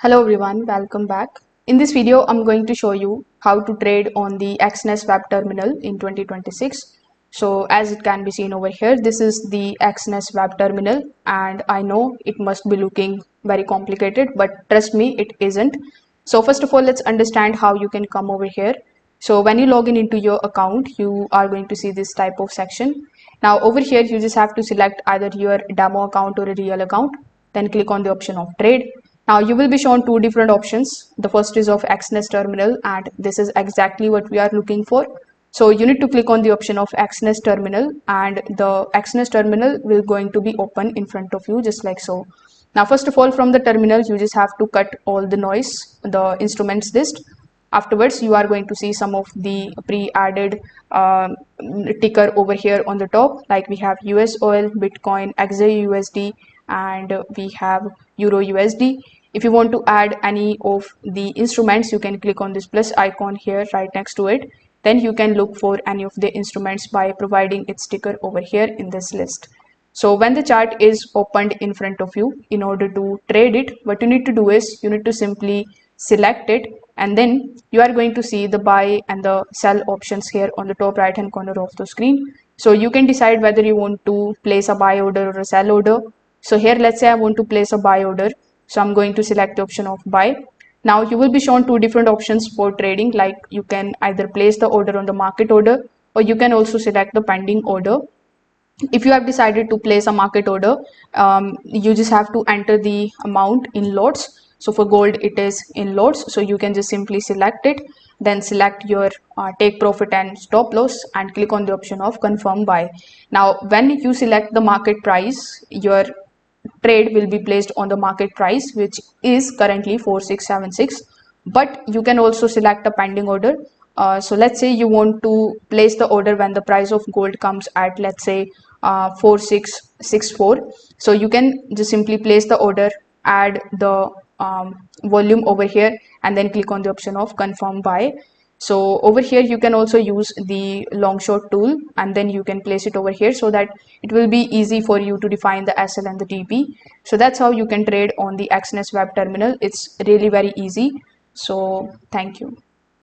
Hello everyone, welcome back. In this video, I'm going to show you how to trade on the Exness web terminal in 2026. So as it can be seen over here, this is the Exness web terminal, and I know it must be looking very complicated, but trust me, it isn't. So first of all, let's understand how you can come over here. So when you log in into your account, you are going to see this type of section. Now over here, you just have to select either your demo account or a real account, then click on the option of trade. Now you will be shown two different options. The first is of Exness terminal, and this is exactly what we are looking for. So you need to click on the option of Exness terminal, and the Exness terminal will going to be open in front of you just like so. Now first of all, from the terminal you just have to cut all the noise, the instruments list. Afterwards you are going to see some of the pre-added ticker over here on the top, like we have US oil, Bitcoin, XAUSD, and we have Euro USD. If you want to add any of the instruments, you can click on this plus icon here right next to it. Then you can look for any of the instruments by providing its ticker over here in this list. So when the chart is opened in front of you, in order to trade it, what you need to do is you need to simply select it, and then you are going to see the buy and the sell options here on the top right hand corner of the screen. So you can decide whether you want to place a buy order or a sell order. So here, let's say I want to place a buy order. So I'm going to select the option of buy. Now you will be shown two different options for trading, like you can either place the order on the market order, or you can also select the pending order. If you have decided to place a market order, you just have to enter the amount in lots. So for gold it is in lots, so you can just simply select it, then select your take profit and stop loss, and click on the option of confirm buy. Now when you select the market price, your trade will be placed on the market price, which is currently 4676, but you can also select a pending order. So let's say you want to place the order when the price of gold comes at, let's say, 4664. So you can just simply place the order, add the volume over here, and then click on the option of confirm buy. So over here you can also use the long short tool, and then you can place it over here so that it will be easy for you to define the SL and the TP. So that's how you can trade on the Exness web terminal. It's really very easy. So thank you.